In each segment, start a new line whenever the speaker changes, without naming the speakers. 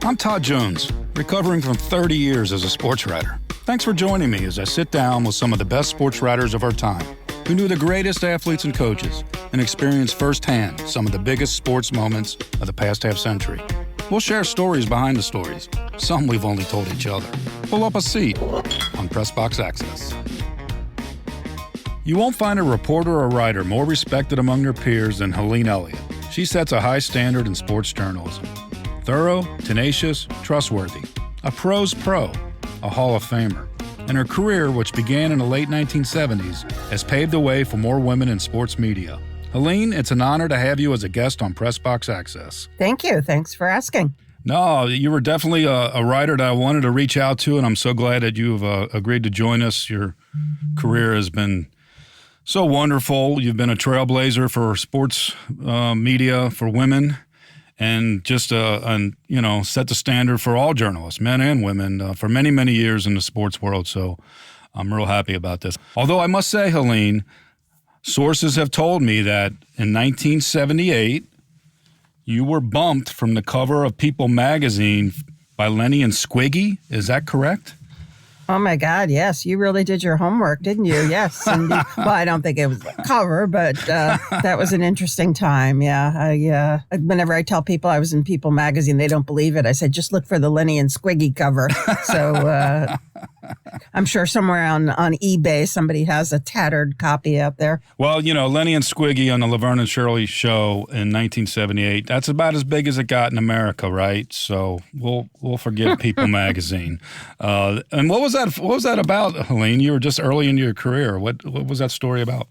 I'm Todd Jones, recovering from 30 years as a sports writer. Thanks for joining me as I sit down with some of the best sports writers of our time, who knew the greatest athletes and coaches and experienced firsthand some of the biggest sports moments of the past half century. We'll share stories behind the stories, some we've only told each other. Pull up a seat on Press Box Access. You won't find a reporter or writer more respected among their peers than Helene Elliott. She sets a high standard in sports journalism. Thorough, tenacious, trustworthy. A pro's pro, a Hall of Famer. And her career, which began in the late 1970s, has paved the way for more women in sports media. Helene, it's an honor to have you as a guest on Press Box Access.
Thank you. Thanks for asking.
No, you were definitely a writer that I wanted to reach out to, and I'm so glad that you've agreed to join us. Your career has been so wonderful. You've been a trailblazer for sports media for women, and just set the standard for all journalists, men and women, for many, many years in the sports world. So I'm real happy about this. Although I must say, Helene, sources have told me that in 1978, you were bumped from the cover of People magazine by Lenny and Squiggy. Is that correct?
Oh, my God, yes. You really did your homework, didn't you? Yes. Well, I don't think it was a cover, but that was an interesting time, yeah. Whenever I tell people I was in People magazine, they don't believe it. I said, just look for the Lenny and Squiggy cover. So I'm sure somewhere on eBay somebody has a tattered copy out there.
Well, Lenny and Squiggy on the Laverne and Shirley show in 1978, that's about as big as it got in America, right? So we'll forgive People magazine. And what was that about, Helene? You were just early in your career. What was that story about?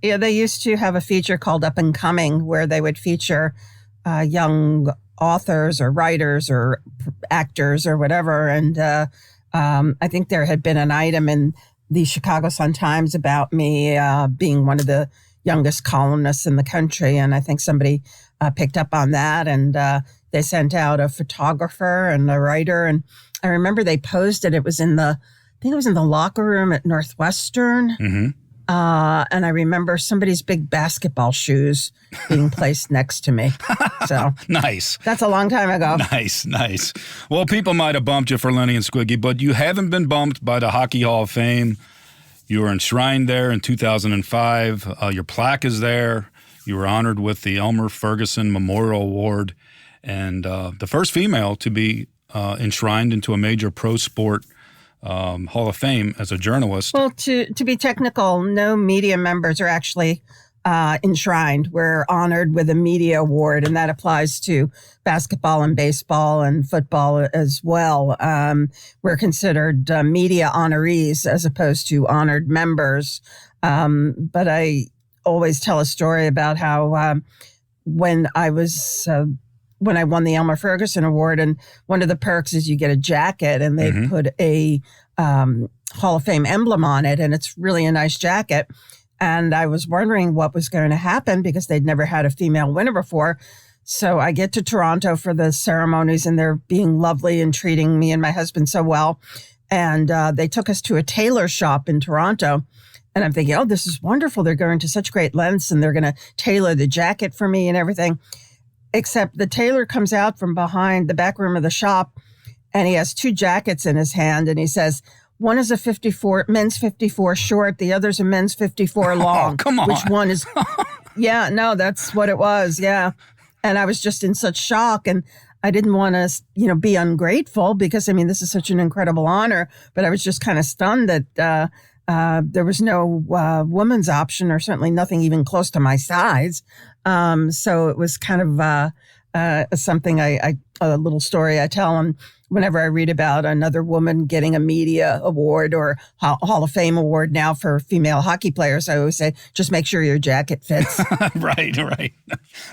Yeah, they used to have a feature called Up and Coming where they would feature young authors or writers or actors or whatever. And I think there had been an item in the Chicago Sun-Times about me being one of the youngest columnists in the country. And I think somebody picked up on that, and they sent out a photographer and a writer. And I remember they posed it. It was in the locker room at Northwestern. Mm-hmm. And I remember somebody's big basketball shoes being placed next to me. So
nice.
That's a long time ago.
Nice. Well, people might have bumped you for Lenny and Squiggy, but you haven't been bumped by the Hockey Hall of Fame. You were enshrined there in 2005. Your plaque is there. You were honored with the Elmer Ferguson Memorial Award, and the first female to be enshrined into a major pro sport Hall of Fame as a journalist.
Well, to be technical, no media members are actually enshrined. We're honored with a media award, and that applies to basketball and baseball and football as well. We're considered media honorees as opposed to honored members. But I always tell a story about how when I won the Elmer Ferguson Award, and one of the perks is you get a jacket, and they put a Hall of Fame emblem on it, and it's really a nice jacket. And I was wondering what was going to happen because they'd never had a female winner before. So I get to Toronto for the ceremonies, and they're being lovely and treating me and my husband so well. And they took us to a tailor shop in Toronto. And I'm thinking, oh, this is wonderful. They're going to such great lengths, and they're going to tailor the jacket for me and everything. Except the tailor comes out from behind the back room of the shop, and he has two jackets in his hand, and he says, one is a men's 54 short, the other's a men's 54 long.
Oh, come on.
Which one is... Yeah, no, that's what it was, yeah. And I was just in such shock, and I didn't want to, be ungrateful because, this is such an incredible honor, but I was just kind of stunned that there was no woman's option, or certainly nothing even close to my size. So it was kind of something a little story I tell. And whenever I read about another woman getting a media award or Hall of Fame award now for female hockey players, I always say, just make sure your jacket fits.
Right.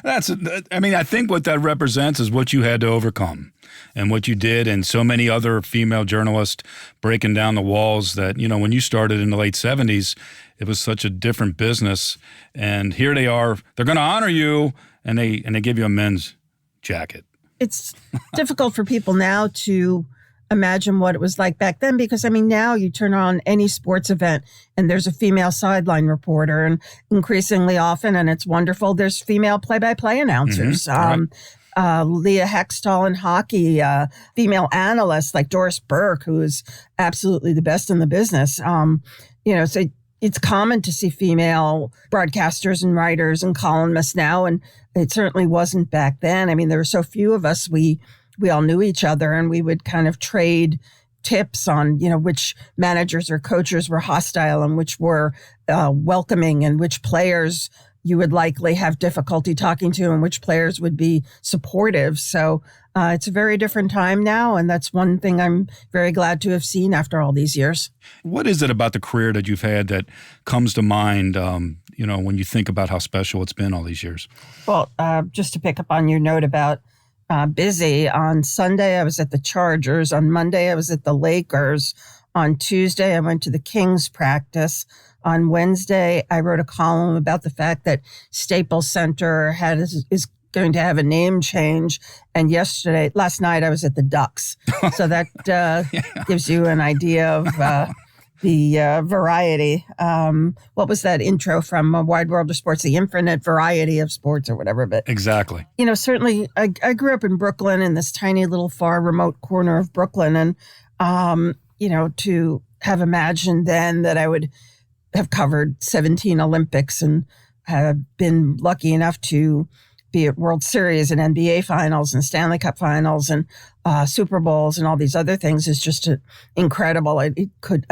I think what that represents is what you had to overcome and what you did, and so many other female journalists breaking down the walls that, when you started in the late 70s, it was such a different business. And here they are, they're going to honor you, and they give you a men's jacket.
It's difficult for people now to imagine what it was like back then because, now you turn on any sports event and there's a female sideline reporter, and increasingly often, and it's wonderful, there's female play-by-play announcers.
Right.
Leah Hextall in hockey, female analysts like Doris Burke, who is absolutely the best in the business. So it's common to see female broadcasters and writers and columnists now, and it certainly wasn't back then. I mean, there were so few of us. We all knew each other, and we would kind of trade tips on, which managers or coaches were hostile and which were welcoming, and which players you would likely have difficulty talking to and which players would be supportive. So it's a very different time now. And that's one thing I'm very glad to have seen after all these years.
What is it about the career that you've had that comes to mind, when you think about how special it's been all these years?
Well, just to pick up on your note about busy, on Sunday, I was at the Chargers. On Monday, I was at the Lakers. On Tuesday, I went to the Kings practice. On Wednesday, I wrote a column about the fact that Staples Center is going to have a name change. And last night, I was at the Ducks. So that gives you an idea of the variety. What was that intro from A Wide World of Sports? The infinite variety of sports or whatever. But
exactly.
Certainly, I grew up in Brooklyn, in this tiny little far remote corner of Brooklyn. And, to have imagined then that I would have covered 17 Olympics and have been lucky enough to be at World Series and NBA Finals and Stanley Cup Finals and Super Bowls and all these other things is just incredible. I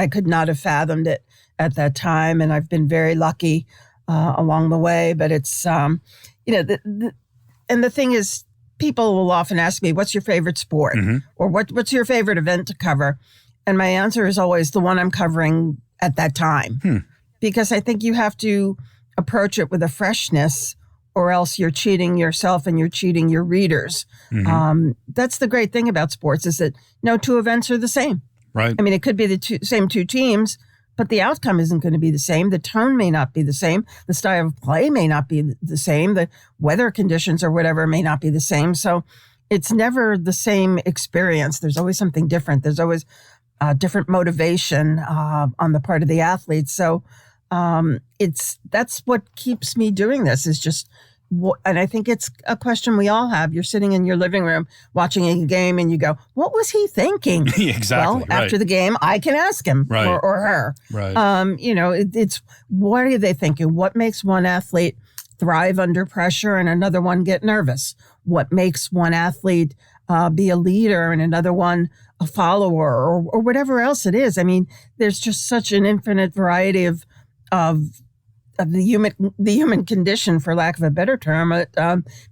could not have fathomed it at that time, and I've been very lucky along the way. But it's and the thing is, people will often ask me, "What's your favorite sport?"
Mm-hmm.
Or what's your favorite event to cover? And my answer is always the one I'm covering at that time, because I think you have to approach it with a freshness, or else you're cheating yourself and you're cheating your readers. Mm-hmm. That's the great thing about sports, is that no two events are the same.
Right.
I mean, it could be the same two teams, but the outcome isn't going to be the same. The tone may not be the same. The style of play may not be the same. The weather conditions or whatever may not be the same. So it's never the same experience. There's always something different. There's always different motivation on the part of the athletes. So that's what keeps me doing this, is just, and I think it's a question we all have. You're sitting in your living room watching a game and you go, what was he thinking?
Exactly.
Well, after the game, I can ask him or her.
Right.
It's what are they thinking? What makes one athlete thrive under pressure and another one get nervous? What makes one athlete be a leader and another one a follower, or whatever else it is? I mean, there's just such an infinite variety of the human condition, for lack of a better term. It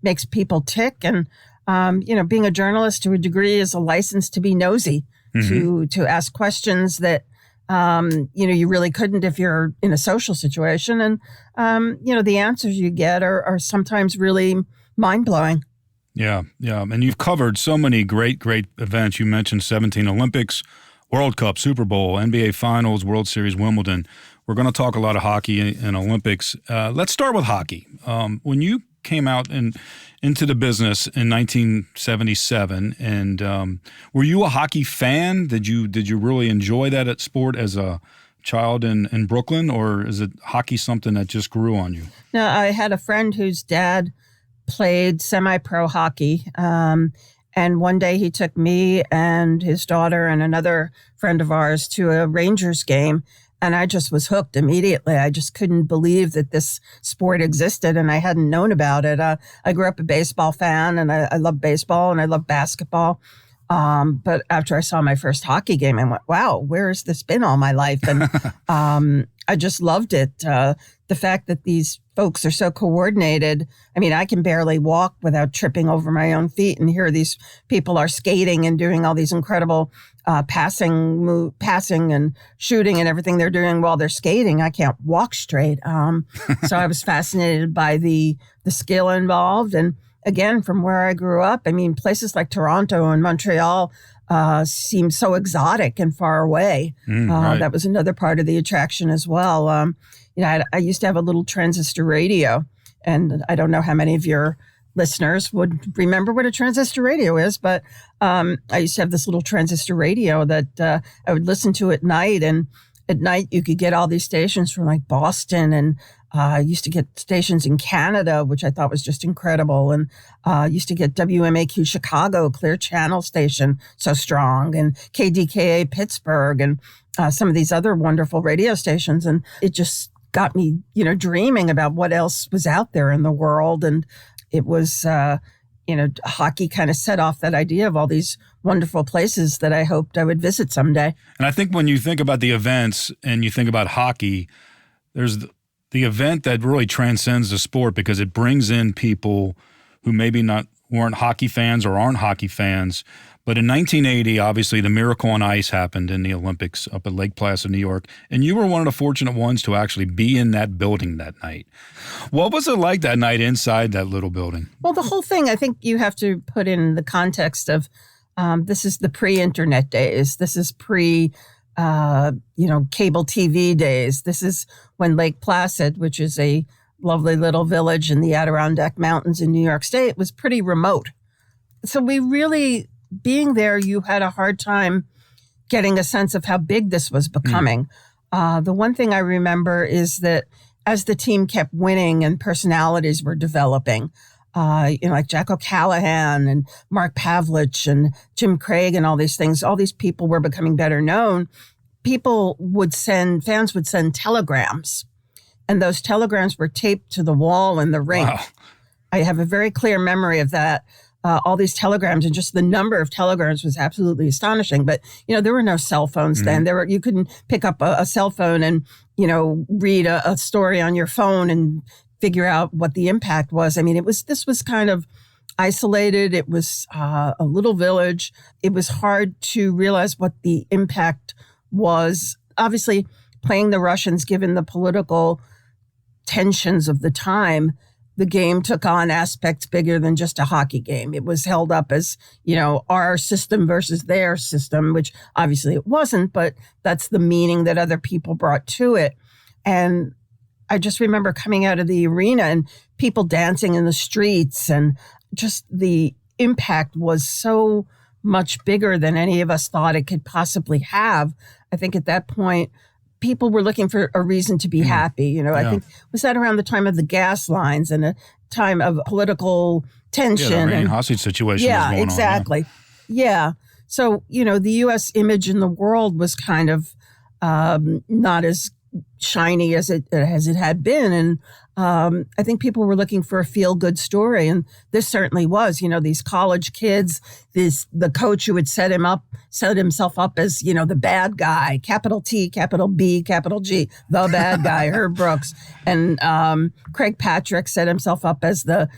makes people tick, and being a journalist to a degree is a license to be nosy, mm-hmm. to ask questions that you really couldn't if you're in a social situation, and the answers you get are sometimes really mind blowing.
Yeah, and you've covered so many great events. You mentioned 17 Olympics, World Cup, Super Bowl, NBA Finals, World Series, Wimbledon. We're going to talk a lot of hockey and Olympics. Let's start with hockey. When you came out into the business in 1977, and were you a hockey fan? Did you really enjoy that sport as a child in Brooklyn, or is it hockey something that just grew on you?
No, I had a friend whose dad played semi-pro hockey. And one day he took me and his daughter and another friend of ours to a Rangers game. And I just was hooked immediately. I just couldn't believe that this sport existed, and I hadn't known about it. I grew up a baseball fan, and I love baseball and I love basketball. But after I saw my first hockey game, I went, wow, where has this been all my life? And I just loved it. The fact that these folks are so coordinated. I mean, I can barely walk without tripping over my own feet. And here these people are skating and doing all these incredible passing and shooting and everything they're doing while they're skating. I can't walk straight. So I was fascinated by the skill involved. And again, from where I grew up, I mean, places like Toronto and Montreal seemed so exotic and far away.
Right.
That was another part of the attraction as well. I used to have a little transistor radio, and I don't know how many of your listeners would remember what a transistor radio is, but I used to have this little transistor radio that I would listen to at night, and at night you could get all these stations from like Boston, and used to get stations in Canada, which I thought was just incredible. And used to get WMAQ Chicago, Clear Channel station, so strong, and KDKA Pittsburgh, and some of these other wonderful radio stations. And it just got me, dreaming about what else was out there in the world. And it was, hockey kind of set off that idea of all these wonderful places that I hoped I would visit someday.
And I think when you think about the events and you think about hockey, there's the event that really transcends the sport because it brings in people who maybe weren't hockey fans or aren't hockey fans. But in 1980, obviously, the Miracle on Ice happened in the Olympics up at Lake Placid, New York, and you were one of the fortunate ones to actually be in that building that night. What was it like that night inside that little building? Well,
the whole thing, I think you have to put in the context of this is the pre-internet days. This is cable TV days. This is when Lake Placid, which is a lovely little village in the Adirondack Mountains in New York State, was pretty remote. So being there, you had a hard time getting a sense of how big this was becoming. The one thing I remember is that as the team kept winning and personalities were developing, like Jack O'Callahan and Mark Pavlich and Jim Craig and all these things, all these people were becoming better known. Fans would send telegrams, and those telegrams were taped to the wall in the rink. Wow. I have a very clear memory of that. All these telegrams, and just the number of telegrams was absolutely astonishing. But, there were no cell phones then. You couldn't pick up a cell phone and, read a story on your phone and figure out what the impact was. I mean, this was kind of isolated. It was a little village. It was hard to realize what the impact was. Obviously, playing the Russians, given the political tensions of the time, the game took on aspects bigger than just a hockey game. It was held up as, our system versus their system, which obviously it wasn't, but that's the meaning that other people brought to it. And I just remember coming out of the arena and people dancing in the streets, and just the impact was so much bigger than any of us thought it could possibly have. I think at that point, people were looking for a reason to be happy. I think was that around the time of the gas lines and a time of political tension.
Yeah, the Iranian hostage situation was going on.
Exactly. Yeah. So, the U.S. image in the world was kind of not as shiny as it had been. And I think people were looking for a feel-good story. And this certainly was, these college kids, the coach who would set himself up as, the bad guy, capital T, capital B, capital G, the bad guy, Herb Brooks. And Craig Patrick set himself up as the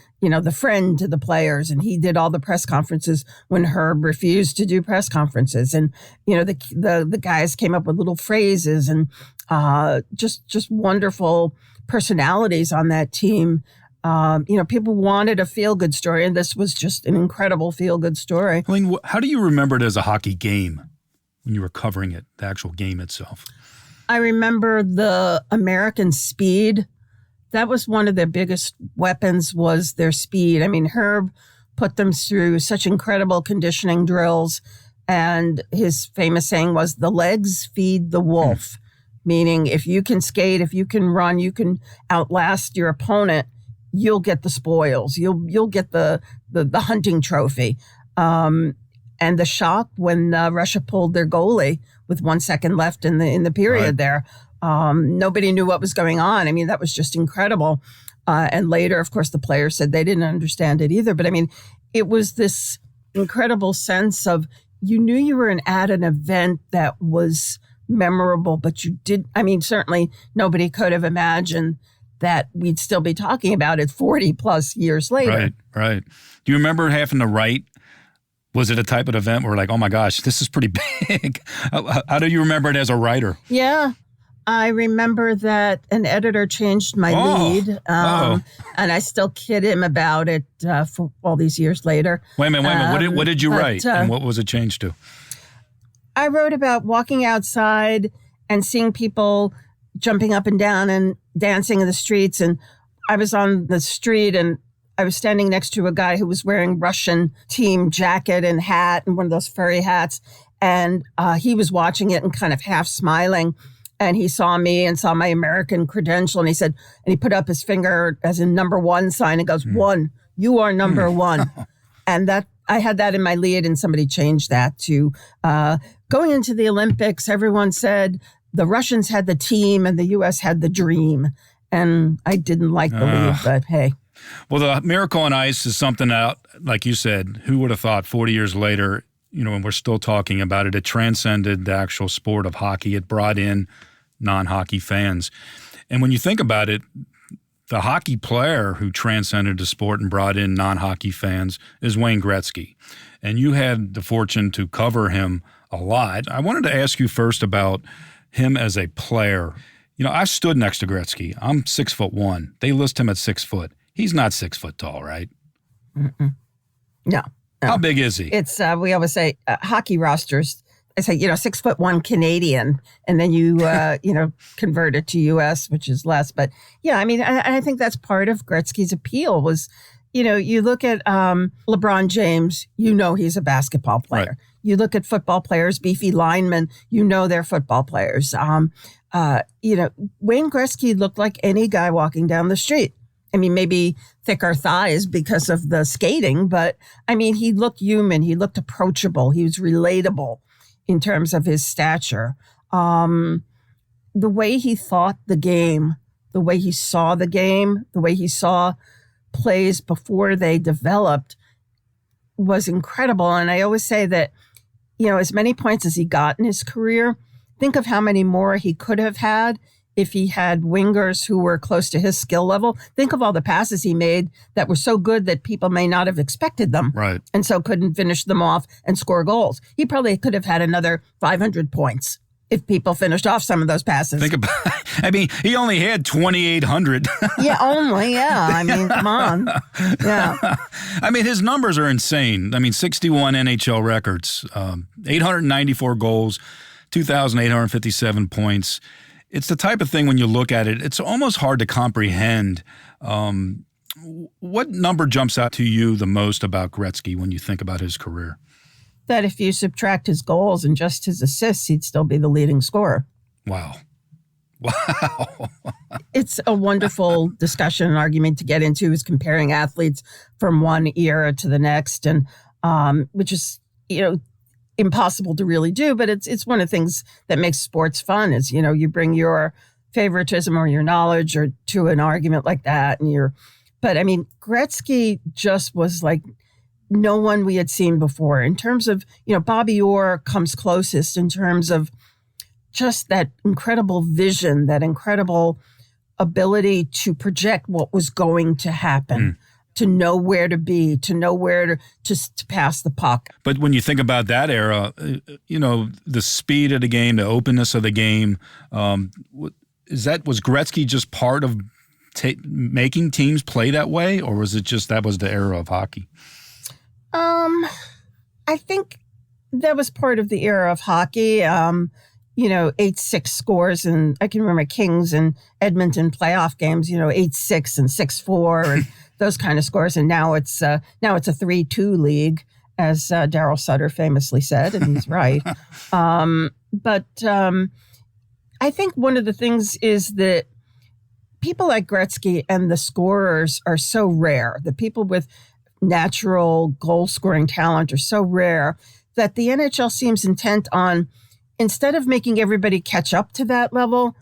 friend to the players. And he did all the press conferences when Herb refused to do press conferences. And, the guys came up with little phrases and just wonderful personalities on that team. People wanted a feel-good story, and this was just an incredible feel-good story.
Helene, how do you remember it as a hockey game when you were covering it, the actual game itself?
I remember the American speed. That was one of their biggest weapons, was their speed. I mean, Herb put them through such incredible conditioning drills, and his famous saying was, "The legs feed the wolf." Meaning, if you can skate, if you can run, you can outlast your opponent, you'll get the spoils. You'll get the hunting trophy. And the shock when Russia pulled their goalie with 1 second left in the period there. Nobody knew what was going on. I mean, that was just incredible. And later, of course, the players said they didn't understand it either. But I mean, it was this incredible sense of, you knew you were at an event that was memorable, but certainly nobody could have imagined that we'd still be talking about it 40 plus years later.
Right. Do you remember having to write? Was it a type of event where, like, oh my gosh, this is pretty big? How do you remember it as a writer?
Yeah. I remember that an editor changed my lead, and I still kid him about it for all these years later.
Wait a minute. What did you write, and what was it changed to?
I wrote about walking outside and seeing people jumping up and down and dancing in the streets. And I was on the street and I was standing next to a guy who was wearing Russian team jacket and hat and one of those furry hats. And he was watching it and kind of half smiling. And he saw me and saw my American credential. And he said, and he put up his finger as in number one sign and goes, one, you are number one. And that I had that in my lead, and somebody changed that to going into the Olympics. Everyone said the Russians had the team and the U.S. had the dream. And I didn't like the lead, but hey.
Well, the Miracle on Ice is something that, like you said, who would have thought 40 years later, and we're still talking about it, it transcended the actual sport of hockey. It brought in non-hockey fans. And when you think about it, the hockey player who transcended the sport and brought in non-hockey fans is Wayne Gretzky. And you had the fortune to cover him a lot. I wanted to ask you first about him as a player. I stood next to Gretzky. I'm 6'1". They list him at 6 foot. He's not 6 foot tall, right?
No.
How big is he?
It's we always say hockey rosters. I say 6'1" Canadian, and then you convert it to U.S., which is less. But yeah, I mean, I think that's part of Gretzky's appeal was, you look at LeBron James, he's a basketball player. Right. You look at football players, beefy linemen, they're football players. Wayne Gretzky looked like any guy walking down the street. I mean, maybe thicker thighs because of the skating, but I mean, he looked human. He looked approachable. He was relatable in terms of his stature. The way he thought the game, the way he saw the game, the way he saw plays before they developed was incredible. And I always say that, as many points as he got in his career, think of how many more he could have had if he had wingers who were close to his skill level. Think of all the passes he made that were so good that people may not have expected them.
Right.
And so couldn't finish them off and score goals. He probably could have had another 500 points if people finished off some of those passes.
Think about he only had 2,800.
Yeah, only, yeah. I mean, come on. Yeah.
I mean, his numbers are insane. I mean, 61 NHL records, 894 goals, 2,857 points. It's the type of thing when you look at it, it's almost hard to comprehend. What number jumps out to you the most about Gretzky when you think about his career?
That if you subtract his goals and just his assists, he'd still be the leading scorer.
Wow.
It's a wonderful discussion and argument to get into, is comparing athletes from one era to the next, and which is, impossible to really do, but it's one of the things that makes sports fun is, you bring your favoritism or your knowledge or to an argument like that. But I mean, Gretzky just was like no one we had seen before in terms of, Bobby Orr comes closest in terms of just that incredible vision, that incredible ability to project what was going to happen. To know where to be, to know where to pass the puck.
But when you think about that era, the speed of the game, the openness of the game, was Gretzky just part of making teams play that way, or was it just that was the era of hockey?
I think that was part of the era of hockey. 8-6 scores, and I can remember Kings and Edmonton playoff games, 8-6 and 6-4 and those kind of scores. And now it's a 3-2 league, as Darryl Sutter famously said, and he's right. But I think one of the things is that people like Gretzky and the scorers are so rare. The people with natural goal-scoring talent are so rare that the NHL seems intent on, instead of making everybody catch up to that level,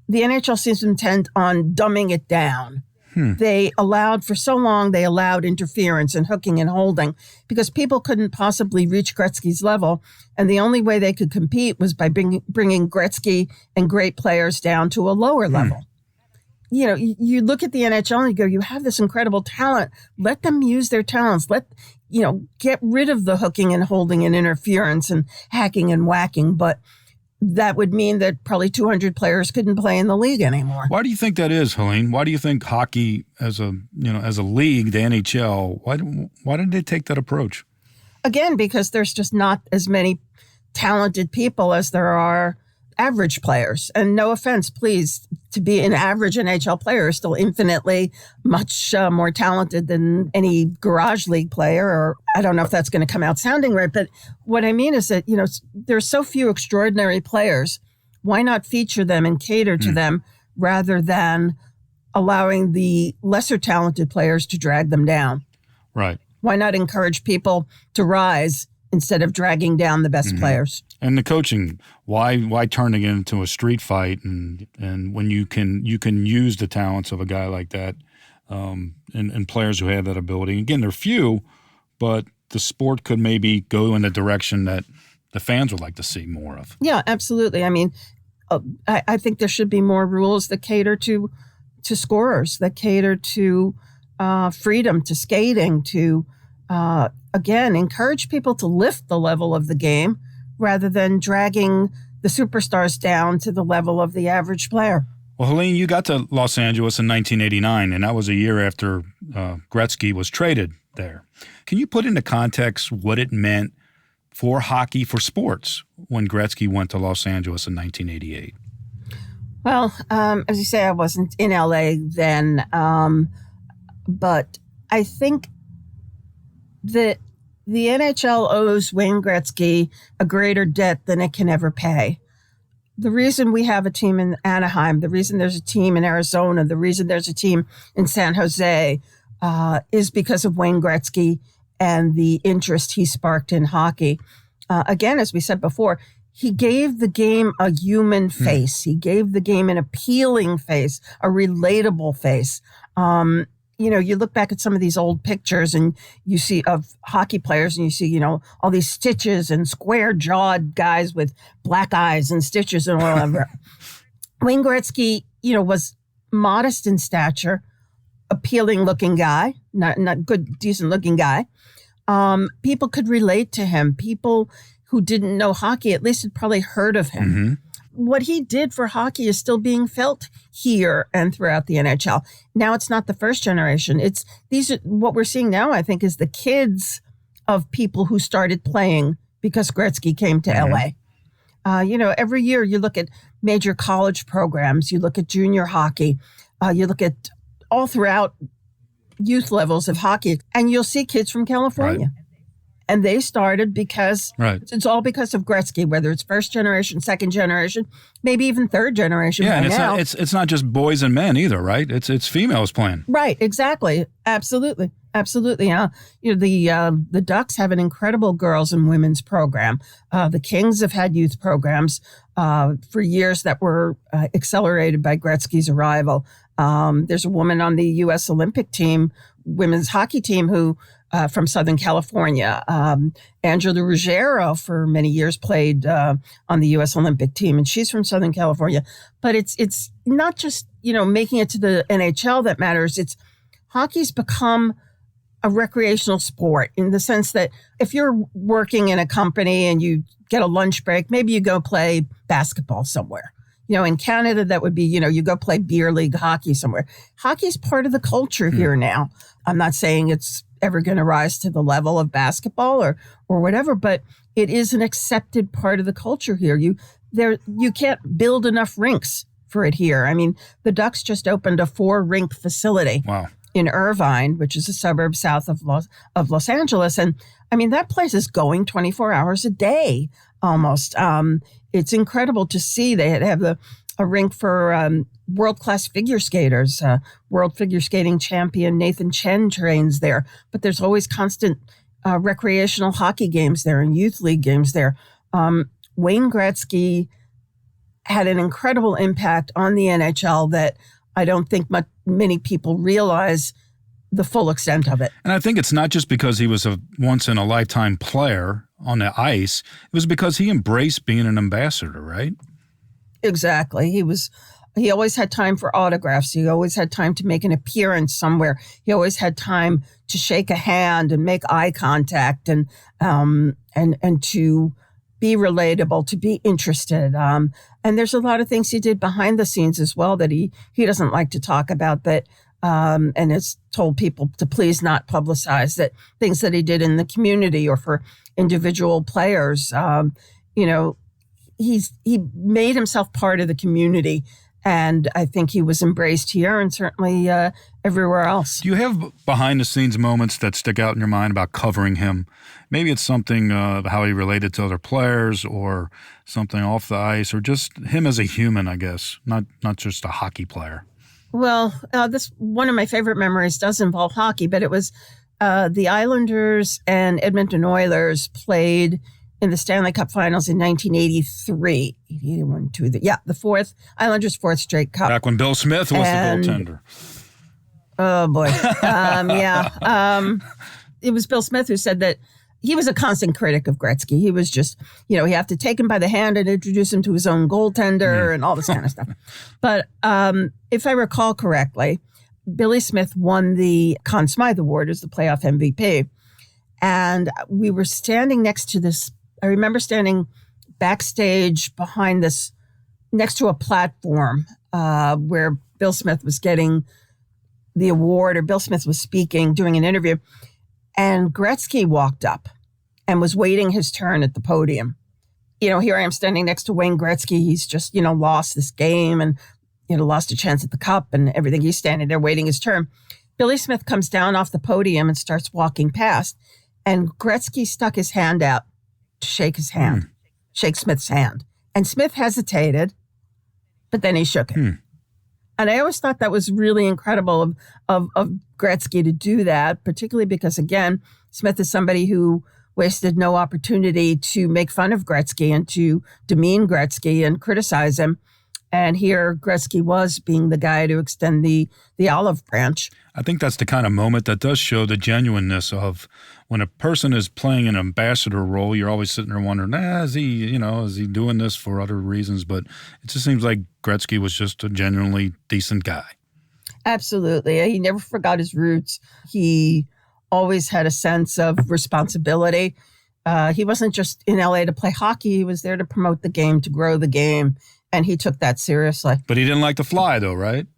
the NHL seems intent on dumbing it down. They allowed interference and hooking and holding because people couldn't possibly reach Gretzky's level. And the only way they could compete was by bringing Gretzky and great players down to a lower level. You look at the NHL and you go, you have this incredible talent. Let them use their talents. Get rid of the hooking and holding and interference and hacking and whacking. But that would mean that probably 200 players couldn't play in the league anymore.
Why do you think that is, Helene? Why do you think hockey as a league, the NHL, why did they take that approach?
Again, because there's just not as many talented people as there are average players. And no offense, please, to be an average NHL player is still infinitely much more talented than any garage league player, or I don't know if that's going to come out sounding right. But what I mean is that, there's so few extraordinary players Why not feature them and cater to them rather than allowing the lesser talented players to drag them down?
Right.
Why not encourage people to rise instead of dragging down the best players?
And the coaching, why turning it into a street fight? And when you can use the talents of a guy like that, and players who have that ability. Again, they're few, but the sport could maybe go in the direction that the fans would like to see more of.
Yeah, absolutely. I mean, I think there should be more rules that cater to scorers, that cater to freedom, to skating, to, again, encourage people to lift the level of the game rather than dragging the superstars down to the level of the average player.
Well, Helene, you got to Los Angeles in 1989, and that was a year after Gretzky was traded there. Can you put into context what it meant for hockey, for sports, when Gretzky went to Los Angeles in 1988?
Well, as you say, I wasn't in LA then, but I think that the NHL owes Wayne Gretzky a greater debt than it can ever pay. The reason we have a team in Anaheim, the reason there's a team in Arizona, the reason there's a team in San Jose is because of Wayne Gretzky and the interest he sparked in hockey. Again, as we said before, he gave the game a human face. He gave the game an appealing face, a relatable face. You look back at some of these old pictures and you see of hockey players and you see, all these stitches and square-jawed guys with black eyes and stitches and whatever. Wayne Gretzky, was modest in stature, appealing-looking guy, not good, decent-looking guy. People could relate to him. People who didn't know hockey at least had probably heard of him. Mm-hmm. What he did for hockey is still being felt here and throughout the NHL. Now it's not the first generation. What we're seeing now, I think, is the kids of people who started playing because Gretzky came to LA. Every year you look at major college programs, you look at junior hockey, you look at all throughout youth levels of hockey, and you'll see kids from California. Right. And they started because it's all because of Gretzky, whether it's first generation, second generation, maybe even third generation.
Yeah, and it's not just boys and men either, right? It's females playing.
Right, exactly, absolutely. The Ducks have an incredible girls and women's program. The Kings have had youth programs for years that were accelerated by Gretzky's arrival. There's a woman on the U.S. Olympic team, women's hockey team, who from Southern California. Angela Ruggiero for many years played on the U.S. Olympic team, and she's from Southern California. But it's not just, making it to the NHL that matters. It's hockey's become a recreational sport in the sense that if you're working in a company and you get a lunch break, maybe you go play basketball somewhere. In Canada, that would be, you go play beer league hockey somewhere. Hockey's part of the culture here now. I'm not saying it's ever going to rise to the level of basketball or whatever, but it is an accepted part of the culture here. You can't build enough rinks for it here. I mean, the Ducks just opened a 4-rink facility in Irvine, which is a suburb south of Los Angeles. And I mean, that place is going 24 hours a day almost. It's incredible to see. They have a rink for world-class figure skaters. World figure skating champion Nathan Chen trains there. But there's always constant recreational hockey games there and youth league games there. Wayne Gretzky had an incredible impact on the NHL that I don't think many people realize the full extent of it. And
I think it's not just because he was a once-in-a-lifetime player on the ice. It was because he embraced being an ambassador, right?
Exactly. He always had time for autographs. He always had time to make an appearance somewhere. He always had time to shake a hand and make eye contact and to be relatable, to be interested. And there's a lot of things he did behind the scenes as well that he doesn't like to talk about, that and has told people to please not publicize, that things that he did in the community or for individual players. He made himself part of the community And I think he was embraced here and certainly everywhere else.
Do you have behind-the-scenes moments that stick out in your mind about covering him? Maybe it's something how he related to other players or something off the ice or just him as a human, I guess, not just a hockey player.
Well, this one of my favorite memories does involve hockey, but it was the Islanders and Edmonton Oilers played in the Stanley Cup Finals in 1983. 81, 2, the fourth, Islanders' fourth straight cup.
Back when Bill Smith was the goaltender.
Oh, boy. It was Bill Smith who said that he was a constant critic of Gretzky. He was just, you have to take him by the hand and introduce him to his own goaltender and all this kind of stuff. But if I recall correctly, Billy Smith won the Conn Smythe Award as the playoff MVP. And we were standing next to this. I remember standing backstage behind this, next to a platform where Bill Smith was getting the award, or Bill Smith was speaking, doing an interview. And Gretzky walked up and was waiting his turn at the podium. Here I am standing next to Wayne Gretzky. He's just, lost this game and, lost a chance at the cup and everything. He's standing there waiting his turn. Billy Smith comes down off the podium and starts walking past. And Gretzky stuck his hand out to shake his hand, shake Smith's hand. And Smith hesitated, but then he shook it. And I always thought that was really incredible of Gretzky to do that, particularly because, again, Smith is somebody who wasted no opportunity to make fun of Gretzky and to demean Gretzky and criticize him. And here Gretzky was being the guy to extend the olive branch.
I think that's the kind of moment that does show the genuineness of when a person is playing an ambassador role, you're always sitting there wondering, is he doing this for other reasons? But it just seems like Gretzky was just a genuinely decent guy.
Absolutely. He never forgot his roots. He always had a sense of responsibility. He wasn't just in LA to play hockey. He was there to promote the game, to grow the game. And he took that seriously.
But he didn't like to fly, though, right?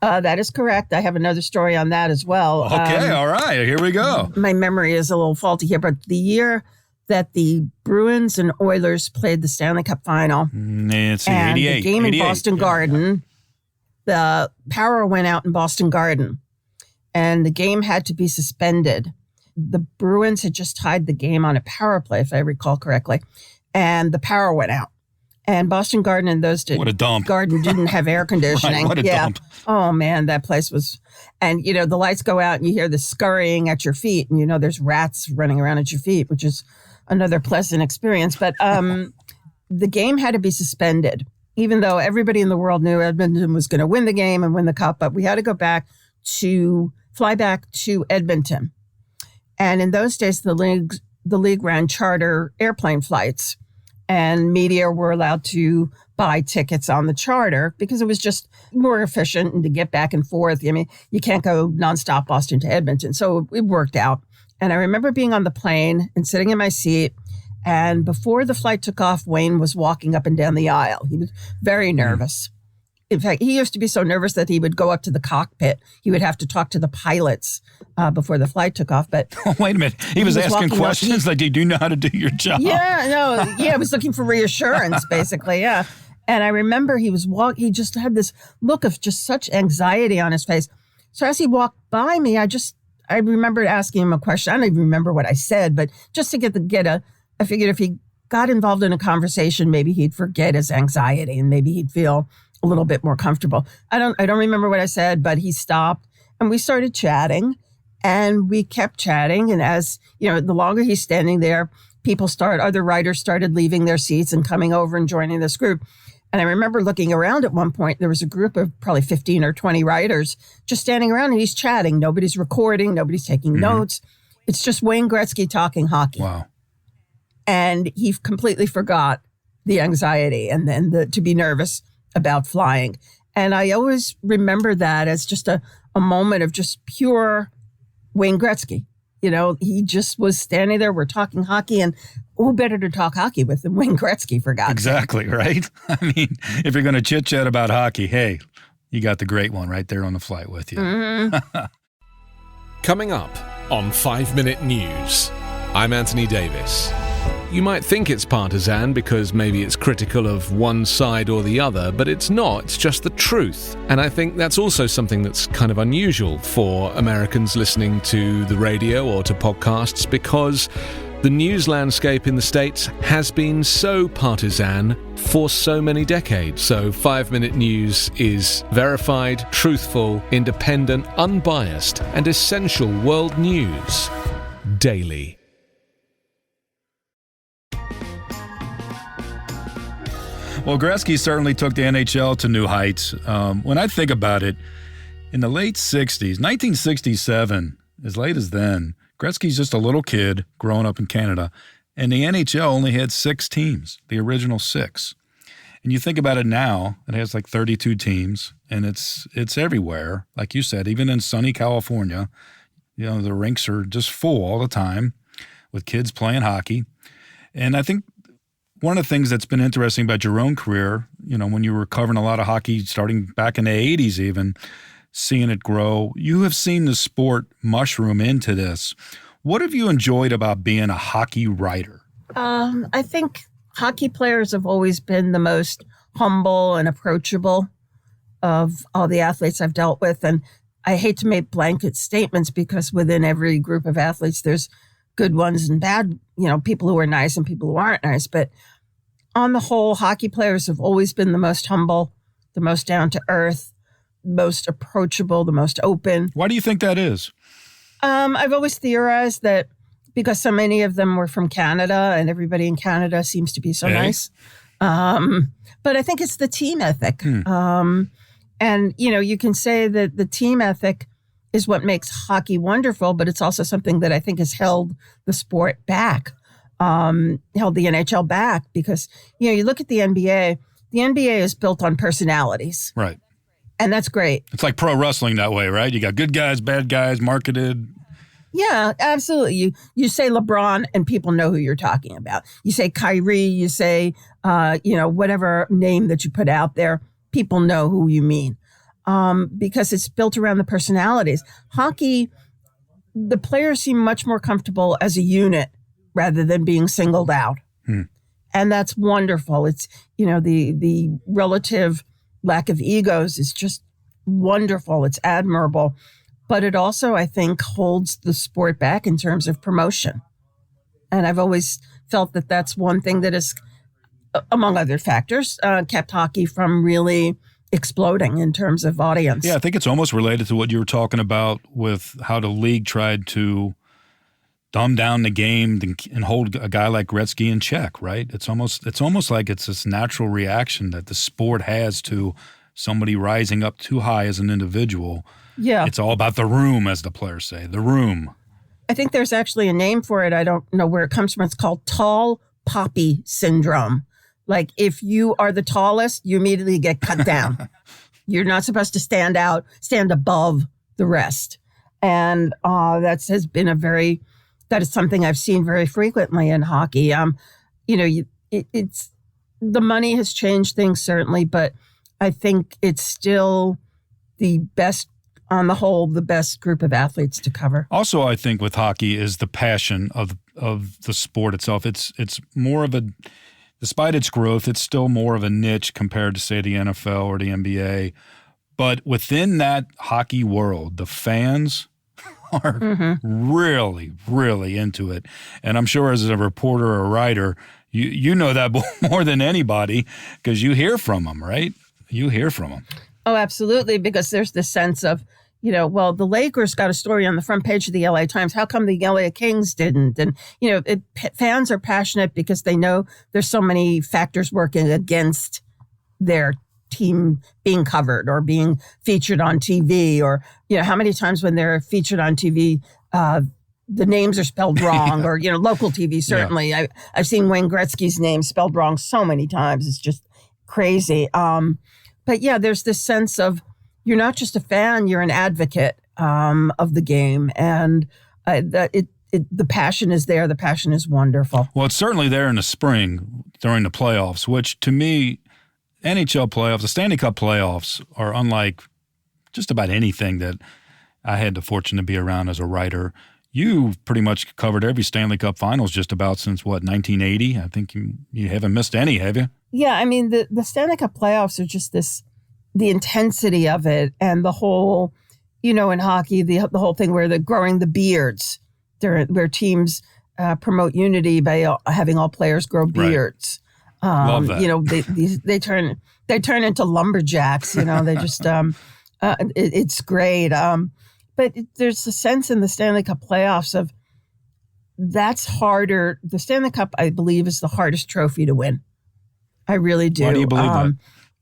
That is correct. I have another story on that as well.
Okay, all right. Here we go.
My memory is a little faulty here, but the year that the Bruins and Oilers played the Stanley Cup Final,
it's
and
88,
the game
88.
in Boston Garden, the power went out in Boston Garden, and the game had to be suspended. The Bruins had just tied the game on a power play, if I recall correctly, and the power went out. And Boston Garden in those days,
what a dump.
Garden didn't have air conditioning.
Right, what a dump.
Oh, man, that place was, and, the lights go out and you hear the scurrying at your feet and, there's rats running around at your feet, which is another pleasant experience. But the game had to be suspended, even though everybody in the world knew Edmonton was going to win the game and win the cup. But we had to fly back to Edmonton. And in those days, the league ran charter airplane flights. And media were allowed to buy tickets on the charter because it was just more efficient and to get back and forth. I mean, you can't go nonstop Boston to Edmonton. So it worked out. And I remember being on the plane and sitting in my seat. And before the flight took off, Wayne was walking up and down the aisle. He was very nervous. In fact, he used to be so nervous that he would go up to the cockpit. He would have to talk to the pilots before the flight took off. But
wait a minute. He was asking questions like, do you know how to do your job?
I was looking for reassurance, basically, yeah. And I remember he just had this look of just such anxiety on his face. So as he walked by me, I remembered asking him a question. I don't even remember what I said, but just to I figured if he got involved in a conversation, maybe he'd forget his anxiety and maybe he'd feel a little bit more comfortable. I don't remember what I said, but he stopped and we started chatting and we kept chatting. And as, the longer he's standing there, other writers started leaving their seats and coming over and joining this group. And I remember looking around at one point, there was a group of probably 15 or 20 writers just standing around and he's chatting. Nobody's recording. Nobody's taking notes. It's just Wayne Gretzky talking hockey.
Wow.
And he completely forgot the anxiety and then to be nervous about flying. And I always remember that as just a moment of just pure Wayne Gretzky. He just was standing there. We're talking hockey, and who better to talk hockey with than Wayne Gretzky, for God's sake?
Exactly, right? I mean, if you're going to chit-chat about hockey, hey, you got the great one right there on the flight with you.
Mm-hmm.
Coming up on 5 Minute News, I'm Anthony Davis. You might think it's partisan because maybe it's critical of one side or the other, but it's not. It's just the truth. And I think that's also something that's kind of unusual for Americans listening to the radio or to podcasts, because the news landscape in the States has been so partisan for so many decades. So 5-Minute News is verified, truthful, independent, unbiased, and essential world news daily.
Well, Gretzky certainly took the NHL to new heights. When I think about it, in the late 60s, 1967, as late as then, Gretzky's just a little kid growing up in Canada, and the NHL only had 6 teams, the original 6. And you think about it now, it has like 32 teams, and it's everywhere. Like you said, even in sunny California, you know, the rinks are just full all the time with kids playing hockey. And I think one of the things that's been interesting about your own career, you know, when you were covering a lot of hockey starting back in the 80s even, seeing it grow, you have seen the sport mushroom into this. What have you enjoyed about being a hockey writer?
I think hockey players have always been the most humble and approachable of all the athletes I've dealt with. And I hate to make blanket statements because within every group of athletes, there's good ones and bad, you know, people who are nice and people who aren't nice. But on the whole, hockey players have always been the most humble, the most down to earth, most approachable, the most open.
Why do you think that is?
I've always theorized that because so many of them were from Canada and everybody in Canada seems to be so nice. But I think it's the team ethic. And, you know, you can say that the team ethic is what makes hockey wonderful, but it's also something that I think has held the sport back, held the NHL back because, you know, you look at the NBA is built on personalities.
Right.
And that's great.
It's like pro wrestling that way, right? You got good guys, bad guys, marketed.
Yeah, absolutely. You say LeBron and people know who you're talking about. You say Kyrie, you say, you know, whatever name that you put out there, people know who you mean because it's built around the personalities. Hockey, the players seem much more comfortable as a unit rather than being singled out. And that's wonderful. It's, you know, the relative lack of egos is just wonderful. It's admirable. But it also, I think, holds the sport back in terms of promotion. And I've always felt that that's one thing that has, among other factors, kept hockey from really exploding in terms of audience.
Yeah, I think it's almost related to what you were talking about with how the league tried to dumb down the game and hold a guy like Gretzky in check, right? It's almost like it's this natural reaction that the sport has to somebody rising up too high as an individual.
Yeah.
It's all about the room, as the players say, the room.
I think there's actually a name for it. I don't know where it comes from. It's called tall poppy syndrome. Like if you are the tallest, you immediately get cut down. You're not supposed to stand above the rest. And that is something I've seen very frequently in hockey. You know, it's the money has changed things certainly, but I think it's still the best, on the whole, the best group of athletes to cover.
Also, I think with hockey is the passion of the sport itself. It's more of a, despite its growth, it's still more of a niche compared to, say, the NFL or the NBA. But within that hockey world, the fans are really, really into it. And I'm sure as a reporter or a writer, you know that more than anybody because you hear from them, right? You hear from them.
Oh, absolutely, because there's this sense of, you know, well, the Lakers got a story on the front page of the LA Times. How come the LA Kings didn't? And, you know, fans are passionate because they know there's so many factors working against their team being covered or being featured on TV, or, you know, how many times when they're featured on TV, the names are spelled wrong or, you know, local TV, certainly. Yeah. I've seen Wayne Gretzky's name spelled wrong so many times. It's just crazy. But yeah, there's this sense of you're not just a fan, you're an advocate of the game. And the passion is there. The passion is wonderful.
Well, it's certainly there in the spring during the playoffs, which to me, NHL playoffs, the Stanley Cup playoffs are unlike just about anything that I had the fortune to be around as a writer. You pretty much covered every Stanley Cup Finals just about since, 1980? I think you haven't missed any, have you?
Yeah, I mean, the Stanley Cup playoffs are just the intensity of it, and the whole, in hockey, the whole thing where they're growing the beards, where teams promote unity by having all players grow beards. Right.
Love that.
They turn into lumberjacks. They just it's great. But there's a sense in the Stanley Cup playoffs of that's harder. The Stanley Cup, I believe, is the hardest trophy to win. I really do.
Why do you believe that?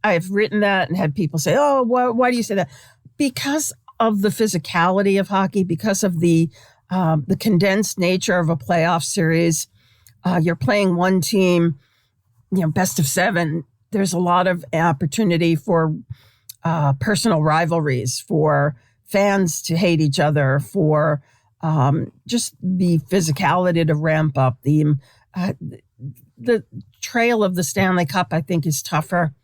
I've written that and had people say, "Oh, why do you say that?" Because of the physicality of hockey, because of the condensed nature of a playoff series. You're playing one team, best of 7. There's a lot of opportunity for personal rivalries, for fans to hate each other, for just the physicality to ramp up. The trail of the Stanley Cup, I think, is tougher.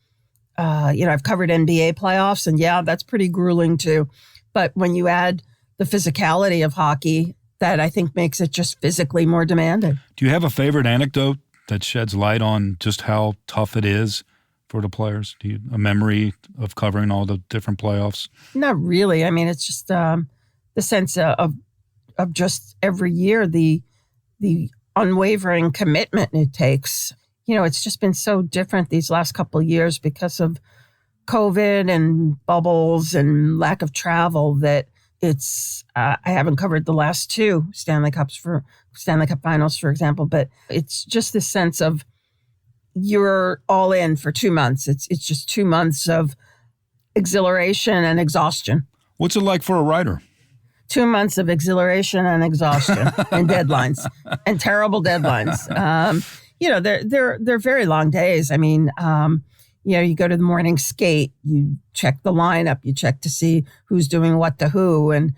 I've covered NBA playoffs, and that's pretty grueling too. But when you add the physicality of hockey, that I think makes it just physically more demanding.
Do you have a favorite anecdote that sheds light on just how tough it is for the players? Do you a memory of covering all the different playoffs?
Not really. I mean, it's just the sense of just every year, the unwavering commitment it takes. It's just been so different these last couple of years because of COVID and bubbles and lack of travel that it's, I haven't covered the last 2 Stanley Cup Finals, for example, but it's just this sense of you're all in for 2 months. It's just 2 months of exhilaration and exhaustion.
What's it like for a writer?
2 months of exhilaration and exhaustion and deadlines and terrible deadlines. They're very long days. I mean, you go to the morning skate, you check the lineup, you check to see who's doing what to who and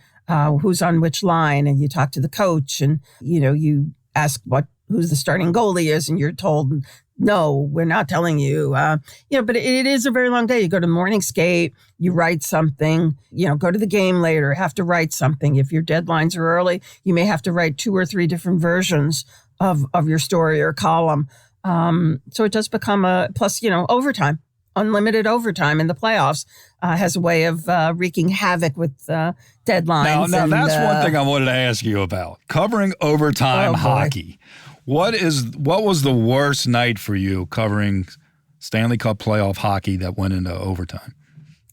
who's on which line, and you talk to the coach, and you ask who's the starting goalie is, and you're told, no, we're not telling you. But it is a very long day. You go to the morning skate, you write something, go to the game later, have to write something. If your deadlines are early, you may have to write 2 or 3 different versions of your story or column. So it does become plus, overtime, unlimited overtime in the playoffs has a way of wreaking havoc with deadlines.
Now that's one thing I wanted to ask you about. Covering overtime hockey. What was the worst night for you covering Stanley Cup playoff hockey that went into overtime?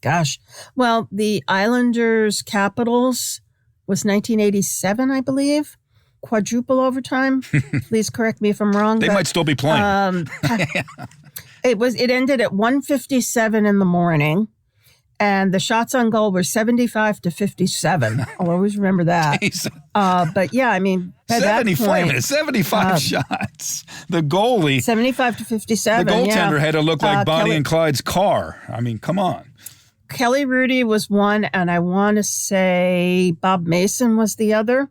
Gosh. Well, the Islanders Capitals was 1987, I believe. Quadruple overtime. Please correct me if I'm wrong.
They might still be playing.
It ended at 1:57 in the morning, and the shots on goal were 75-57. I'll always remember that. But yeah, I mean, at
75 shots. The goalie
75-57.
The goaltender had to look like Bonnie
Kelly
and Clyde's car. I mean, come on.
Kelly Rudy was one, and I want to say Bob Mason was the other.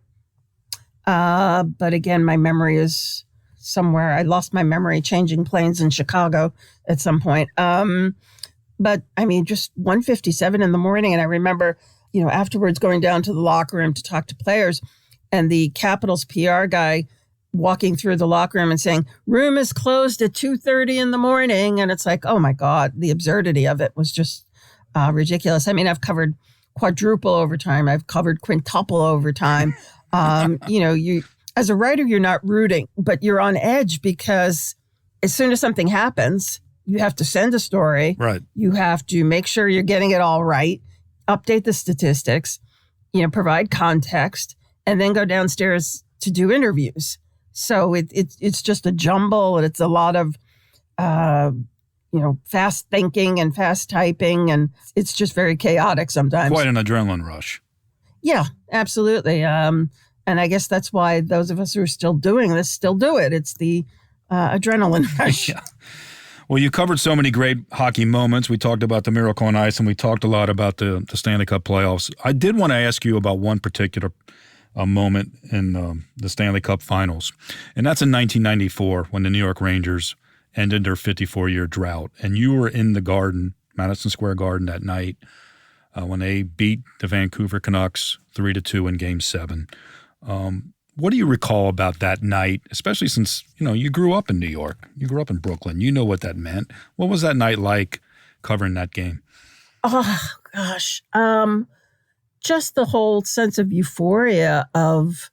But again, my memory is somewhere. I lost my memory changing planes in Chicago at some point. But I mean, just 1:57 in the morning. And I remember, afterwards going down to the locker room to talk to players, and the Capitals PR guy walking through the locker room and saying, "Room is closed at 2:30 in the morning." And it's like, oh my God, the absurdity of it was just ridiculous. I mean, I've covered quadruple overtime. I've covered quintuple overtime. You as a writer, you're not rooting, but you're on edge because as soon as something happens, you have to send a story.
Right.
You have to make sure you're getting it all right, update the statistics, provide context, and then go downstairs to do interviews. So it's just a jumble, and it's a lot of fast thinking and fast typing, and it's just very chaotic sometimes.
Quite an adrenaline rush.
Yeah, absolutely. And I guess that's why those of us who are still doing this still do it. It's the adrenaline rush.
Yeah. Well, you covered so many great hockey moments. We talked about the Miracle on Ice, and we talked a lot about the Stanley Cup playoffs. I did want to ask you about one particular moment in the Stanley Cup Finals, and that's in 1994 when the New York Rangers ended their 54-year drought. And you were in the Garden, Madison Square Garden, that night when they beat the Vancouver Canucks 3-2 in Game 7. What do you recall about that night, especially since, you grew up in New York, you grew up in Brooklyn, you know what that meant. What was that night like covering that game?
Oh, gosh. Just the whole sense of euphoria of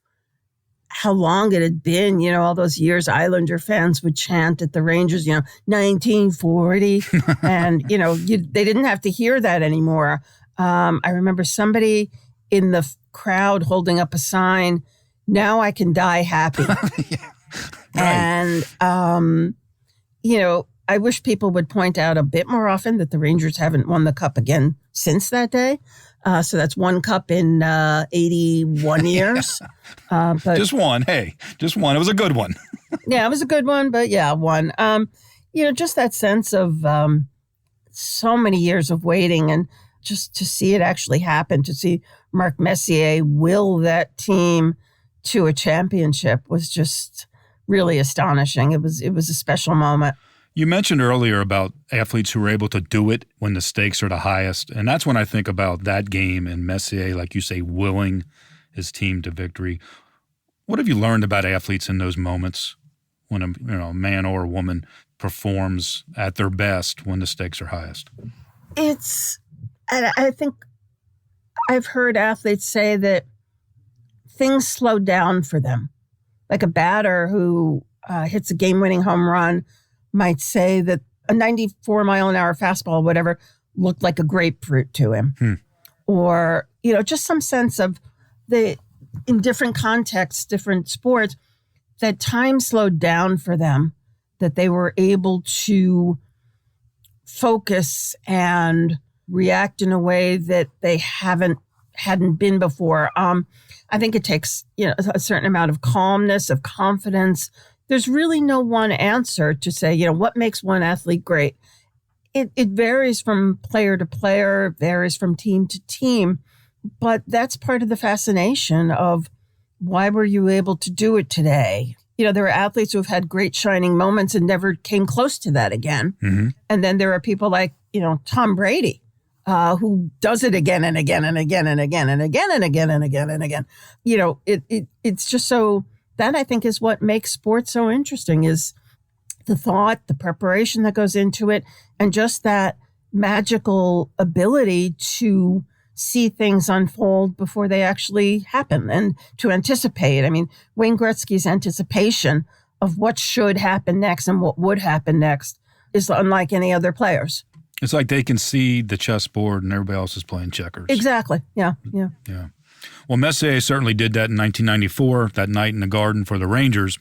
how long it had been, all those years Islander fans would chant at the Rangers, 1940. And, they didn't have to hear that anymore. I remember somebody in the crowd holding up a sign, "Now I can die happy."
Yeah, right.
And, I wish people would point out a bit more often that the Rangers haven't won the cup again since that day. So that's one cup in 81 years. But
Just one. Hey, just one. It was a good one.
yeah, it was a good one, but yeah, one. Just that sense of so many years of waiting and just to see it actually happen, to see Mark Messier will that team to a championship was just really astonishing. It was a special moment.
You mentioned earlier about athletes who were able to do it when the stakes are the highest. And that's when I think about that game and Messier, like you say, willing his team to victory. What have you learned about athletes in those moments when a man or a woman performs at their best when the stakes are highest?
I think I've heard athletes say that things slow down for them. Like a batter who hits a game-winning home run might say that a 94-mile-an-hour fastball, whatever, looked like a grapefruit to him. Or, just some sense of in different contexts, different sports, that time slowed down for them, that they were able to focus and react in a way that they hadn't been before. I think it takes, a certain amount of calmness, of confidence. There's really no one answer to say, what makes one athlete great. It varies from player to player, varies from team to team, but that's part of the fascination of why were you able to do it today? There are athletes who have had great shining moments and never came close to that again. Mm-hmm. And then there are people like, Tom Brady, who does it again and again and again and again and again and again and again and again. It's just so... That, I think, is what makes sports so interesting, is the thought, the preparation that goes into it, and just that magical ability to see things unfold before they actually happen and to anticipate. I mean, Wayne Gretzky's anticipation of what should happen next and what would happen next is unlike any other players.
It's like they can see the chessboard and everybody else is playing checkers.
Exactly. Yeah.
Well, Messier certainly did that in 1994, that night in the Garden for the Rangers.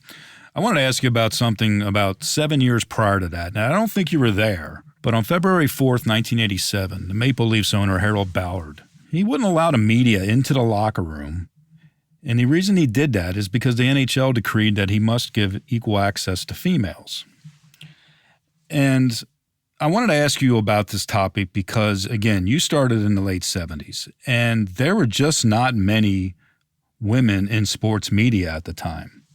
I wanted to ask you about something about 7 years prior to that. Now, I don't think you were there, but on February 4th, 1987, the Maple Leafs owner, Harold Ballard, he wouldn't allow the media into the locker room. And the reason he did that is because the NHL decreed that he must give equal access to females. And I wanted to ask you about this topic because, again, you started in the late 70s, and there were just not many women in sports media at the time.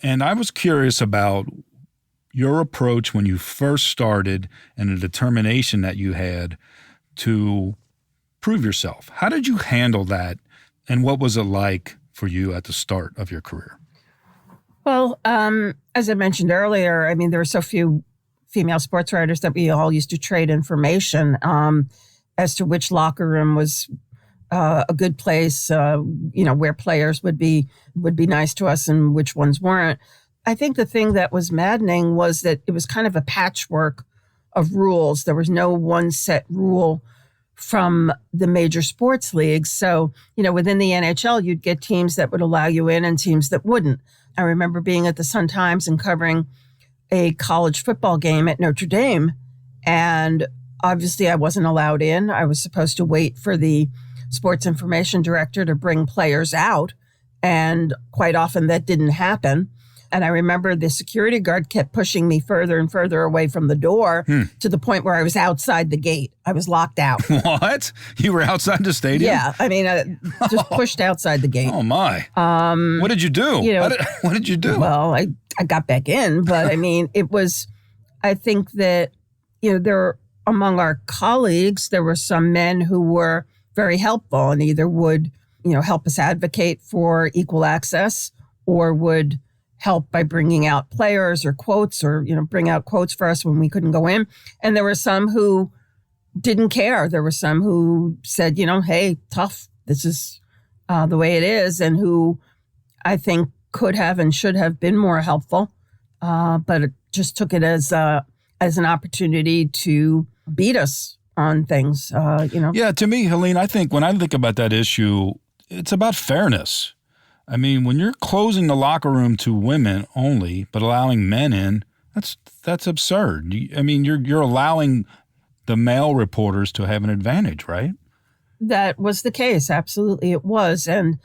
And I was curious about your approach when you first started and the determination that you had to prove yourself. How did you handle that, and what was it like for you at the start of your career?
Well, as I mentioned earlier, there were so few female sportswriters that we all used to trade information as to which locker room was a good place, where players would be nice to us and which ones weren't. I think the thing that was maddening was that it was kind of a patchwork of rules. There was no one set rule from the major sports leagues. So, within the NHL, you'd get teams that would allow you in and teams that wouldn't. I remember being at the Sun-Times and covering a college football game at Notre Dame. And obviously I wasn't allowed in. I was supposed to wait for the sports information director to bring players out. And quite often that didn't happen. And I remember the security guard kept pushing me further and further away from the door to the point where I was outside the gate. I was locked out.
What? You were outside the stadium?
Yeah. Just pushed outside the gate.
Oh, my. What did you do? What did you do?
Well, I got back in, but it was, I think that, there among our colleagues, there were some men who were very helpful and either would help us advocate for equal access, or would help by bringing out players or quotes, or, bring out quotes for us when we couldn't go in. And there were some who didn't care. There were some who said, hey, tough, this is the way it is, and who I think could have and should have been more helpful, but it just took it as an opportunity to beat us on things,
Yeah, to me, Helene, I think when I think about that issue, it's about fairness. I mean, when you're closing the locker room to women only, but allowing men in, that's absurd. I mean, you're allowing the male reporters to have an advantage, right?
That was the case. Absolutely, it was. And,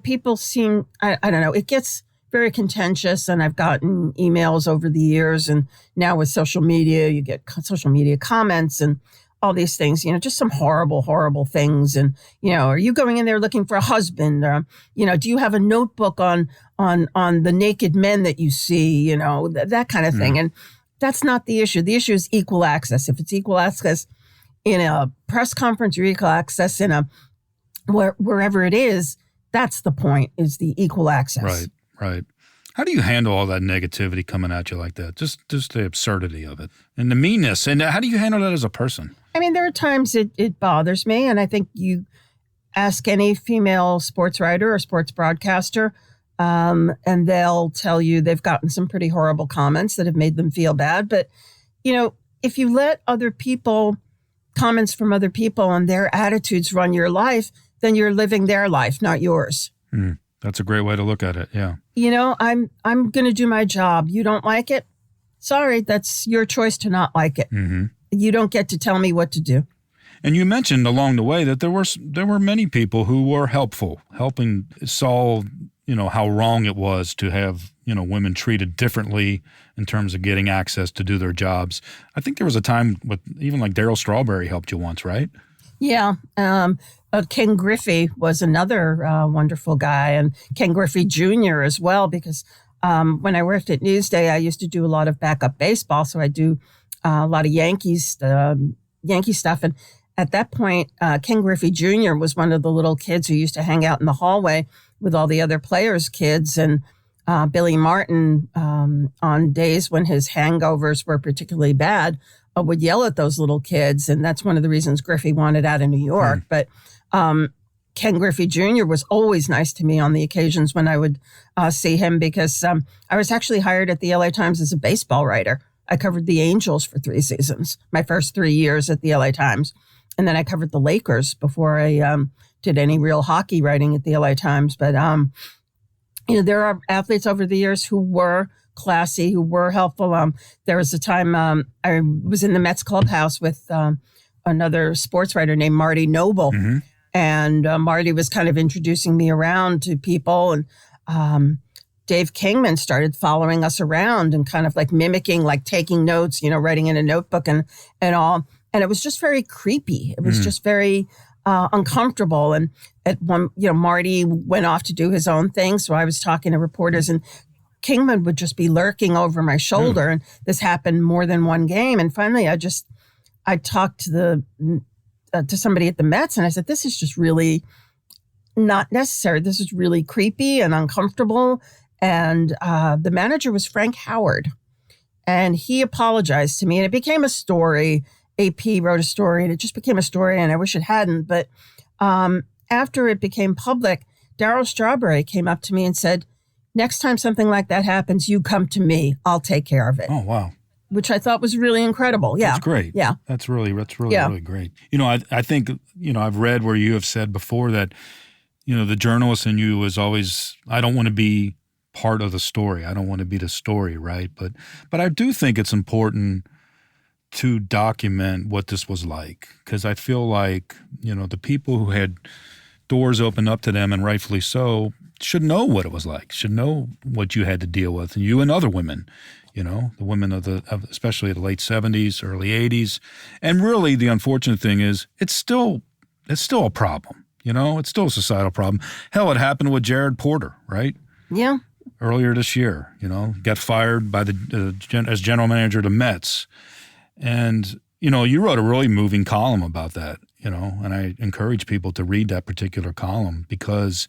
people seem, I don't know, it gets very contentious. And I've gotten emails over the years. And now with social media, you get social media comments and all these things, just some horrible, horrible things. And, are you going in there looking for a husband? Do you have a notebook on the naked men that you see? That kind of thing. And that's not the issue. The issue is equal access. If it's equal access in a press conference or equal access in wherever it is, that's the point, is the equal access.
Right. How do you handle all that negativity coming at you like that? Just the absurdity of it and the meanness. And how do you handle that as a person? I
mean, there are times it bothers me. And I think you ask any female sports writer or sports broadcaster, and they'll tell you they've gotten some pretty horrible comments that have made them feel bad. But, if you let comments from other people and their attitudes run your life, then you're living their life, not yours.
That's a great way to look at it. Yeah.
I'm going to do my job. You don't like it? Sorry, that's your choice to not like it. Mm-hmm. You don't get to tell me what to do.
And you mentioned along the way that there were many people who were helpful, helping solve, how wrong it was to have, women treated differently in terms of getting access to do their jobs. I think there was a time with even like Darryl Strawberry helped you once, right?
Yeah. Ken Griffey was another wonderful guy, and Ken Griffey Jr. as well, because when I worked at Newsday, I used to do a lot of backup baseball. So I do a lot of Yankee stuff. And at that point, Ken Griffey Jr. was one of the little kids who used to hang out in the hallway with all the other players' kids. And Billy Martin, on days when his hangovers were particularly bad, would yell at those little kids. And that's one of the reasons Griffey wanted out of New York. But Ken Griffey Jr. was always nice to me on the occasions when I would see him, because I was actually hired at the LA Times as a baseball writer. I covered the Angels for 3 seasons, my first 3 years at the LA Times. And then I covered the Lakers before I did any real hockey writing at the LA Times. But, there are athletes over the years who were classy, who were helpful. There was a time I was in the Mets clubhouse with another sports writer named Marty Noble. Mm-hmm. And Marty was kind of introducing me around to people. And Dave Kingman started following us around and kind of like mimicking, like taking notes, writing in a notebook and all. And it was just very creepy. It was just very uncomfortable. And at one, Marty went off to do his own thing. So I was talking to reporters, and Kingman would just be lurking over my shoulder. And this happened more than one game. And finally, I talked to somebody at the Mets, and I said, this is just really not necessary. This is really creepy and uncomfortable. And the manager was Frank Howard, and he apologized to me, and it became a story. AP wrote a story, and it just became a story, and I wish it hadn't. But after it became public, Darryl Strawberry came up to me and said, next time something like that happens, you come to me. I'll take care of it.
Oh, wow.
Which I thought was really incredible. Yeah.
That's great.
Yeah.
That's really great. I think, I've read where you have said before that, the journalist in you is always, I don't want to be part of the story. I don't want to be the story, right? But I do think it's important to document what this was like, because I feel like, the people who had doors open up to them, and rightfully so, should know what it was like, should know what you had to deal with, and you and other women, the women of especially the late 70s, early 80s. And really the unfortunate thing is it's still a problem, it's still a societal problem. Hell, it happened with Jared Porter, right?
Yeah.
Earlier this year, got fired by as general manager of the Mets. And, you wrote a really moving column about that, and I encourage people to read that particular column because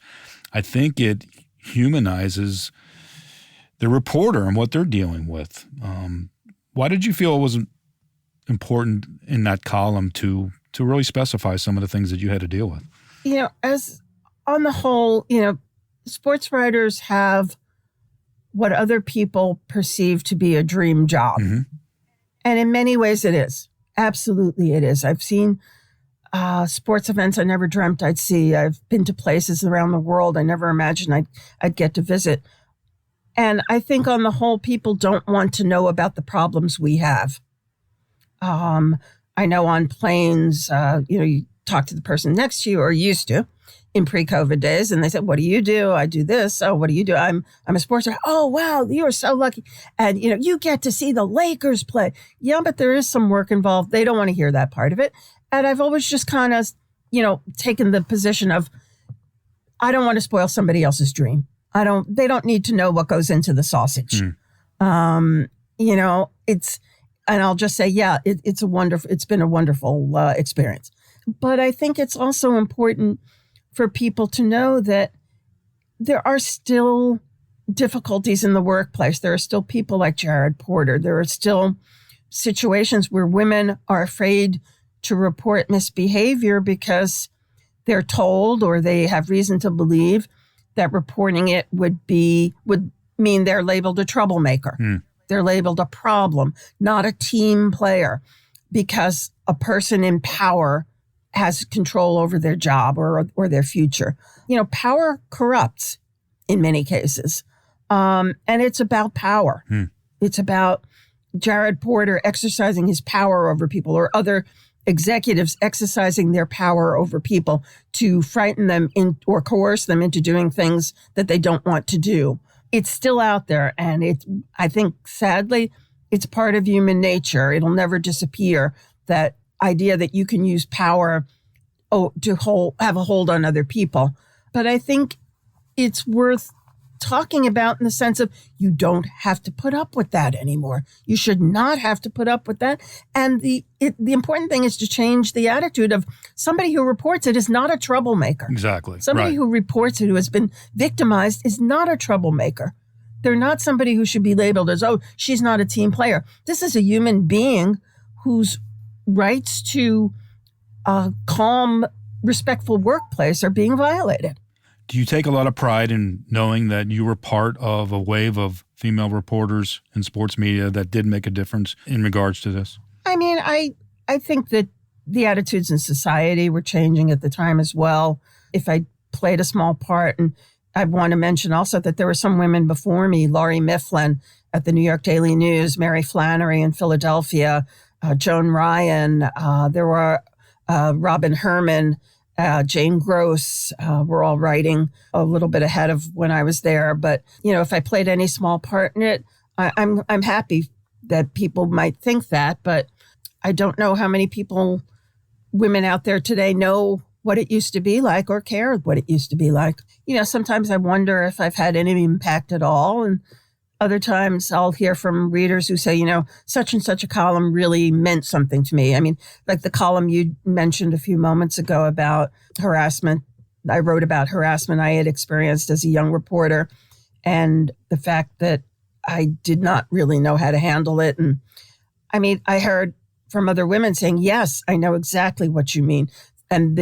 I think it humanizes the reporter and what they're dealing with. Why did you feel it was important in that column to really specify some of the things that you had to deal with?
As on the whole, sports writers have what other people perceive to be a dream job.
Mm-hmm.
And in many ways it is. Absolutely it is. I've seen sports events I never dreamt I'd see. I've been to places around the world I never imagined I'd get to visit. And I think on the whole, people don't want to know about the problems we have. I know on planes, you talk to the person next to you, or used to, in pre-COVID days, and they said, "What do you do?" "I do this." "Oh, what do you do?" I'm a sports writer." "Oh, wow, you are so lucky. And, you get to see the Lakers play." Yeah, but there is some work involved. They don't want to hear that part of it. And I've always just kind of, taken the position of, I don't want to spoil somebody else's dream. They don't need to know what goes into the sausage. And I'll just say, yeah, it's been a wonderful experience. But I think it's also important for people to know that there are still difficulties in the workplace. There are still people like Jared Porter. There are still situations where women are afraid to report misbehavior because they're told, or they have reason to believe, that reporting it would mean they're labeled a troublemaker. They're labeled a problem, not a team player, because a person in power has control over their job or their future. Power corrupts in many cases. And it's about power. It's about Jared Porter exercising his power over people, or other executives exercising their power over people to frighten them or coerce them into doing things that they don't want to do. It's still out there. And I think, sadly, it's part of human nature. It'll never disappear. That idea that you can use power to have a hold on other people. But I think it's worth talking about in the sense of, you don't have to put up with that anymore. You should not have to put up with that. And the important thing is to change the attitude of somebody who reports it is not a troublemaker.
Exactly.
Somebody who reports it, who has been victimized, is not a troublemaker. They're not somebody who should be labeled as, "Oh, she's not a team player." This is a human being whose rights to a calm, respectful workplace are being violated.
Do you take a lot of pride in knowing that you were part of a wave of female reporters in sports media that did make a difference in regards to this?
I mean, I think that the attitudes in society were changing at the time as well. If I played a small part, and I want to mention also that there were some women before me, Laurie Mifflin at the New York Daily News, Mary Flannery in Philadelphia, Joan Ryan, there were Robin Herman, Jane Gross, were all writing a little bit ahead of when I was there. But, if I played any small part in it, I'm happy that people might think that. But I don't know how many women out there today know what it used to be like or care what it used to be like. Sometimes I wonder if I've had any impact at all. And other times I'll hear from readers who say, such and such a column really meant something to me. I mean, like the column you mentioned a few moments ago about harassment. I wrote about harassment I had experienced as a young reporter, and the fact that I did not really know how to handle it. And I mean, I heard from other women saying, "Yes, I know exactly what you mean." And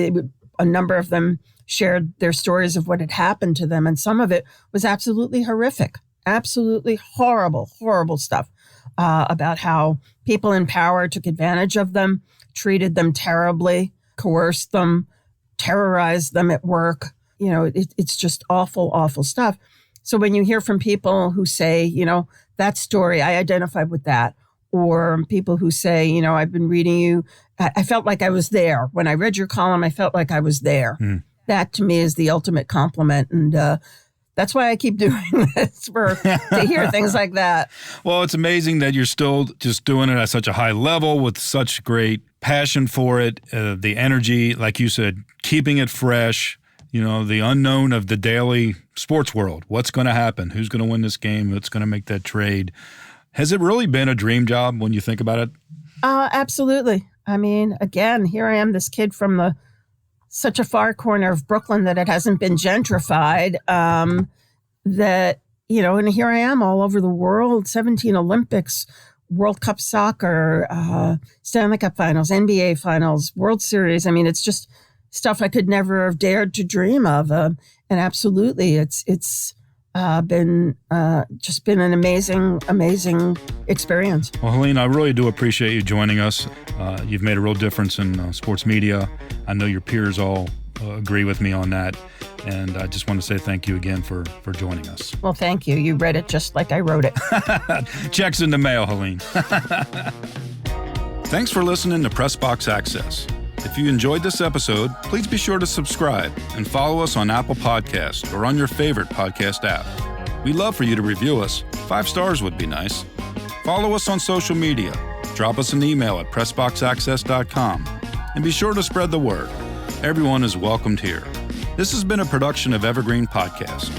a number of them shared their stories of what had happened to them. And some of it was absolutely horrific. Absolutely horrible, horrible stuff about how people in power took advantage of them, treated them terribly, coerced them, terrorized them at work. It's just awful, awful stuff. So when you hear from people who say, that story, I identified with that, or people who say, I've been reading you, I felt like I was there. When I read your column, I felt like I was there. That to me is the ultimate compliment. And that's why I keep doing this, to hear things like that.
Well, it's amazing that you're still just doing it at such a high level with such great passion for it, the energy, like you said, keeping it fresh, the unknown of the daily sports world. What's going to happen? Who's going to win this game? What's going to make that trade? Has it really been a dream job when you think about it?
Absolutely. I mean, again, here I am, this kid from such a far corner of Brooklyn that it hasn't been gentrified. And here I am all over the world, 17 Olympics, World Cup soccer, Stanley Cup Finals, NBA Finals, World Series. I mean, it's just stuff I could never have dared to dream of. And absolutely, it's been an amazing experience.
Well, Helene, I really do appreciate you joining us. You've made a real difference in sports media. I know your peers all agree with me on that. And I just want to say thank you again for joining us.
Well, thank you. You read it just like I wrote it.
Checks in the mail, Helene. Thanks for listening to Press Box Access. If you enjoyed this episode, please be sure to subscribe and follow us on Apple Podcasts or on your favorite podcast app. We'd love for you to review us. 5 stars would be nice. Follow us on social media. Drop us an email at pressboxaccess.com. And be sure to spread the word. Everyone is welcomed here. This has been a production of Evergreen Podcast.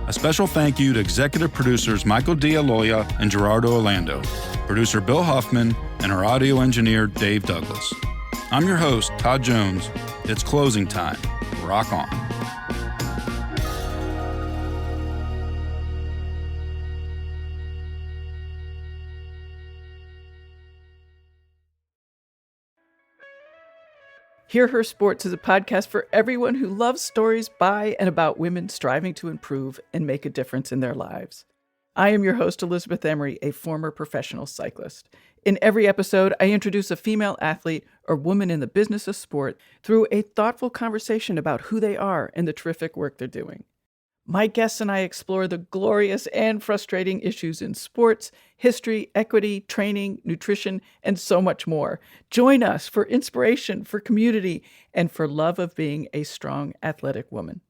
A special thank you to executive producers Michael D'Aloia and Gerardo Orlando, producer Bill Huffman, and our audio engineer Dave Douglas. I'm your host, Todd Jones. It's closing time. Rock on.
Hear Her Sports is a podcast for everyone who loves stories by and about women striving to improve and make a difference in their lives. I am your host, Elizabeth Emery, a former professional cyclist. In every episode, I introduce a female athlete or woman in the business of sport through a thoughtful conversation about who they are and the terrific work they're doing. My guests and I explore the glorious and frustrating issues in sports, history, equity, training, nutrition, and so much more. Join us for inspiration, for community, and for love of being a strong, athletic woman.